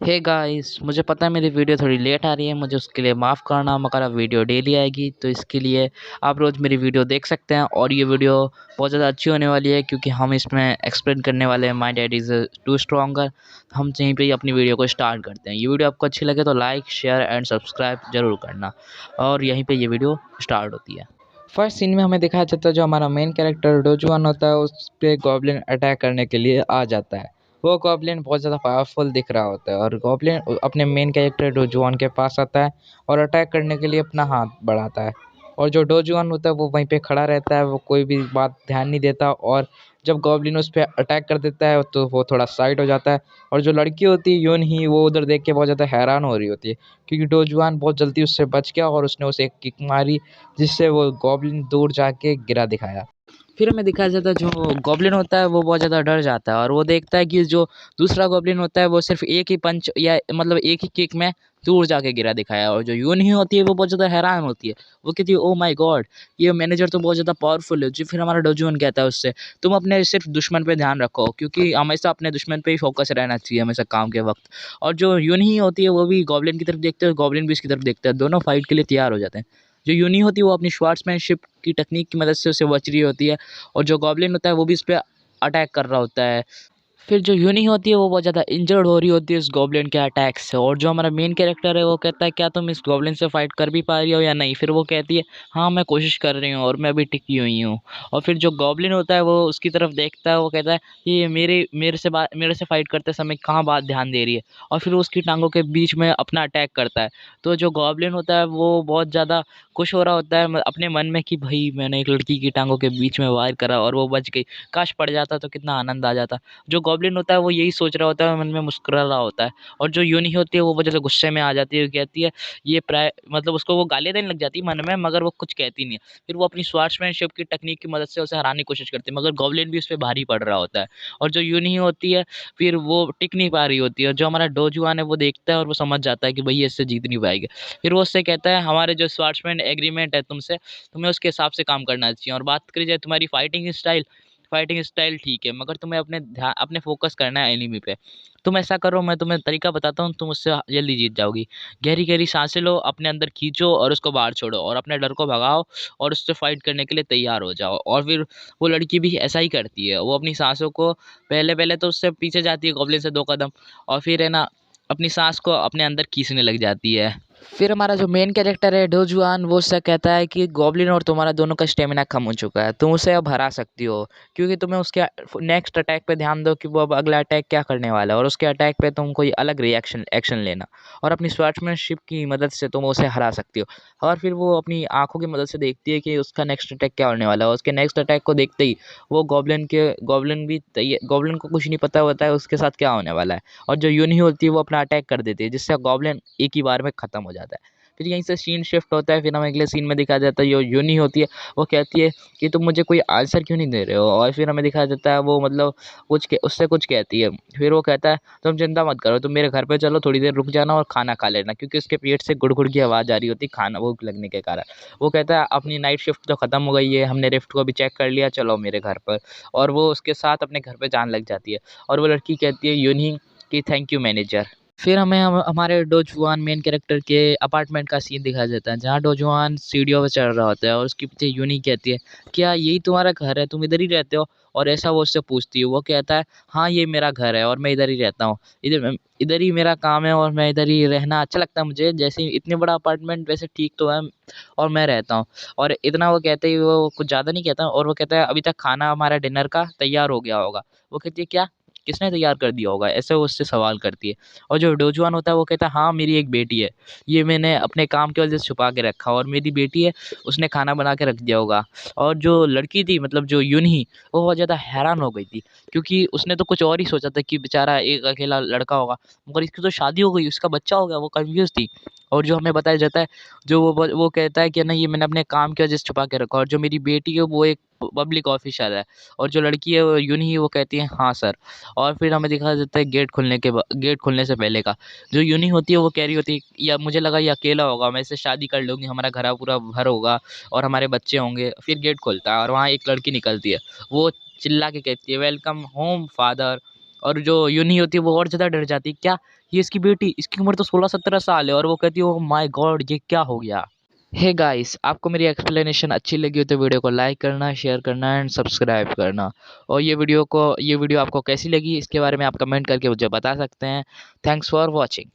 Hey guys, मुझे पता है मेरी वीडियो थोड़ी लेट आ रही है, मुझे उसके लिए माफ़ करना, मगर अब वीडियो डेली आएगी तो इसके लिए आप रोज़ मेरी वीडियो देख सकते हैं। और ये वीडियो बहुत ज़्यादा अच्छी होने वाली है क्योंकि हम इसमें एक्सप्लेन करने वाले हैं my dad is too stronger. हम यहीं पे ही अपनी वीडियो को स्टार्ट करते हैं। ये वीडियो आपको अच्छी लगे तो लाइक शेयर एंड सब्सक्राइब ज़रूर करना। और यहीं पे ये वीडियो स्टार्ट होती है। फर्स्ट सीन में हमें दिखाया जाता है जो हमारा मेन कैरेक्टर डोजुआन होता है उस पे गॉब्लिन अटैक करने के लिए आ जाता है। वो गॉब्लिन बहुत ज़्यादा पावरफुल दिख रहा होता है और गॉब्लिन अपने मेन कैरेक्टर डोजुआन के पास आता है और अटैक करने के लिए अपना हाथ बढ़ाता है। और जो डोजुआन होता है वो वहीं पे खड़ा रहता है, वो कोई भी बात ध्यान नहीं देता। और जब गॉब्लिन उस पे अटैक कर देता है तो वो थोड़ा साइड हो जाता है। और जो लड़की होती है यून ही, वो उधर देख के बहुत ज़्यादा हैरान हो रही होती है क्योंकि डोजुआन बहुत जल्दी उससे बच गया और उसने उसे एक किक मारी जिससे वो गॉब्लिन दूर जाके गिरा दिखाया। फिर हमें दिखाया जाता है जो गॉब्लिन होता है वो बहुत ज़्यादा डर जाता है और वो देखता है कि जो दूसरा गॉब्लिन होता है वो सिर्फ एक ही पंच या मतलब एक ही किक में दूर जाके गिरा दिखाया। और जो यून ही होती है वो बहुत ज़्यादा हैरान होती है। वो कहती है, ओ माय गॉड, ये मैनेजर तो बहुत ज़्यादा पावरफुल है। जो फिर हमारा डोजुन कहता है उससे, तुम अपने सिर्फ दुश्मन पे ध्यान रखो क्योंकि हमेशा अपने दुश्मन पे ही फोकस रहना चाहिए हमेशा काम के वक्त। और जो यून ही होती है वो भी गॉब्लिन की तरफ देखते हैं, गॉब्लिन भी इसकी तरफ देखता है, दोनों फाइट के लिए तैयार हो जाते हैं। जो यूनी होती है वो अपनी स्वॉर्ड्समैनशिप की टेक्निक की मदद से उसे बच रही होती है और जो गॉब्लिन होता है वो भी इस पे अटैक कर रहा होता है। फिर जो यूनी होती है वो बहुत ज़्यादा इंजर्ड हो रही होती है इस गॉब्लिन के अटैक से। और जो हमारा मेन कैरेक्टर है वो कहता है, क्या तुम इस गॉब्लिन से फाइट कर भी पा रही हो या नहीं? फिर वो कहती है, हाँ मैं कोशिश कर रही हूँ और मैं अभी टिकी हुई हूँ। और फिर जो गॉब्लिन होता है वो उसकी तरफ देखता है, वो कहता है ये मेरे से फाइट करते समय कहाँ बात ध्यान दे रही है। और फिर वो उसकी टांगों के बीच में अपना अटैक करता है। तो जो गॉब्लिन होता है वो बहुत ज़्यादा खुश हो रहा होता है अपने मन में कि भाई मैंने एक लड़की की टांगों के बीच में वार करा और वो बच गई, काश पड़ जाता तो कितना आनंद आ जाता। जो गॉब्लिन होता है वो यही सोच रहा होता है, मन में मुस्कुरा रहा होता है। और जो यूनी होती है वो वजह से गुस्से में आ जाती है, कहती है ये प्राय मतलब उसको वो गालियाँ देने लग जाती है मन में, मगर वो कुछ कहती नहीं है। फिर वो अपनी स्वॉर्ड्समैनशिप की टेक्निक की मदद से उसे हराने की कोशिश करती है, मगर गॉब्लिन भी उस पे भारी पड़ रहा होता है। और जो यूनी होती है फिर वो टिक नहीं पा रही होती है। और जो हमारा डोजुआन है वो देखता है और वो समझ जाता है कि भाई ये इससे जीत नहीं पाएगी। फिर वो उससे कहता है, हमारे जो स्वॉर्ड्समैन एग्रीमेंट है तुमसे, तुम्हें उसके हिसाब से काम करना चाहिए। और बात करी जाए तुम्हारी फाइटिंग स्टाइल ठीक है, मगर तुम्हें अपने फोकस करना है एनिमी पे। तुम ऐसा करो, मैं तुम्हें तरीका बताता हूँ, तुम उससे जल्दी जीत जाओगी। गहरी गहरी सांसें लो, अपने अंदर खींचो और उसको बाहर छोड़ो और अपने डर को भगाओ और उससे फाइट करने के लिए तैयार हो जाओ। और फिर वो लड़की भी ऐसा ही करती है, वो अपनी सांसों को पहले पहले तो उससे पीछे जाती है गॉब्लिन से 2 कदम, और फिर है ना अपनी सांस को अपने अंदर खींचने लग जाती है। फिर हमारा जो मेन कैरेक्टर है डोजुआन, वो उससे कहता है कि गॉब्लिन और तुम्हारा दोनों का स्टेमिना कम हो चुका है, तुम उसे अब हरा सकती हो क्योंकि तुम्हें उसके नेक्स्ट अटैक पे ध्यान दो कि वो अब अगला अटैक क्या करने वाला है और उसके अटैक पे तुम कोई अलग रिएक्शन एक्शन लेना और अपनी स्वॉर्ड्समैनशिप की मदद से तुम उसे हरा सकती हो। और फिर वो अपनी आंखों की मदद से देखती है कि उसका नेक्स्ट अटैक क्या होने वाला है। उसके नेक्स्ट अटैक को देखते ही वो गॉब्लिन को कुछ नहीं पता होता है उसके साथ क्या होने वाला है। और जो यूनी होती है वो अपना अटैक कर देती है जिससे गॉब्लिन एक ही बार में ख़त्म हो जाता है। फिर यहीं से सीन शिफ्ट होता है, फिर हमें अगले सीन में दिखाया जाता है जो यूनी होती है वो कहती है कि तुम मुझे कोई आंसर क्यों नहीं दे रहे हो। और फिर हमें दिखाया जाता है वो मतलब उससे कुछ कहती है। फिर वो कहता है, तुम चिंता मत करो, तुम मेरे घर पे चलो, थोड़ी देर रुक जाना और खाना खा लेना, क्योंकि उसके पेट से गुड़-गुड़ की आवाज़ आ रही होती है खाना भूख लगने के कारण। वो कहता है अपनी नाइट शिफ्ट तो ख़त्म हो गई है, हमने लिफ्ट को भी चेक कर लिया, चलो मेरे घर पर। और वो उसके साथ अपने घर पे जाने लग जाती है और वो लड़की कहती है यूनी कि थैंक यू मैनेजर। फिर हमें हमारे डोजुआन मेन कैरेक्टर के अपार्टमेंट का सीन दिखाया जाता है जहाँ डोजुआन सीढ़ियों पे चढ़ रहा होता है और उसके पीछे यूनी कहती है, क्या यही तुम्हारा घर है, तुम इधर ही रहते हो? और ऐसा वो उससे पूछती है, वो कहता है, हाँ ये मेरा घर है और मैं इधर ही रहता हूँ, इधर ही मेरा काम है और मैं इधर ही रहना अच्छा लगता है मुझे। जैसे इतने बड़ा अपार्टमेंट वैसे ठीक तो है और मैं रहता हूँ। और इतना वो कहते ही वो कुछ ज़्यादा नहीं कहता और वो कहता है, अभी तक खाना हमारा डिनर का तैयार हो गया होगा। वो कहती है, क्या, किसने तैयार कर दिया होगा? ऐसे वो उससे सवाल करती है। और जो डोजुआन होता है वो कहता है, हाँ मेरी एक बेटी है, ये मैंने अपने काम की वजह से छुपा के रखा और मेरी बेटी है, उसने खाना बना के रख दिया होगा। और जो लड़की थी मतलब जो यूनही, वो बहुत ज़्यादा हैरान हो गई थी क्योंकि उसने तो कुछ और ही सोचा था कि बेचारा एक अकेला लड़का होगा, मगर इसकी तो शादी हो गई, उसका बच्चा हो गया, वो कन्फ्यूज़ थी। और जो हमें बताया जाता है, जो वो कहता है कि नहीं ये मैंने अपने काम की वजह से छुपा के रखा, और जो मेरी बेटी है वो एक पब्लिक ऑफिसर है। और जो लड़की है वो यूनही, वो कहती है हाँ सर। और फिर हमें दिखाया जाता है गेट खुलने से पहले का। जो यूनी होती है वो कह रही होती है, या मुझे लगा ये अकेला होगा, मैं इससे शादी कर लूँगी, हमारा घर पूरा भर होगा और हमारे बच्चे होंगे। फिर गेट खुलता है और वहाँ एक लड़की निकलती है, वो चिल्ला के कहती है, वेलकम होम फादर। और जो यूनी होती है वो और ज़्यादा डर जाती है, क्या ये इसकी बेटी, इसकी उम्र तो 16-17 साल है और वो कहती है ओह माय गॉड ये क्या हो गया। हे गाइस, आपको मेरी एक्सप्लेनेशन अच्छी लगी हो तो वीडियो को लाइक करना, शेयर करना एंड सब्सक्राइब करना। और ये वीडियो आपको कैसी लगी इसके बारे में आप कमेंट करके मुझे बता सकते हैं। Thanks for watching.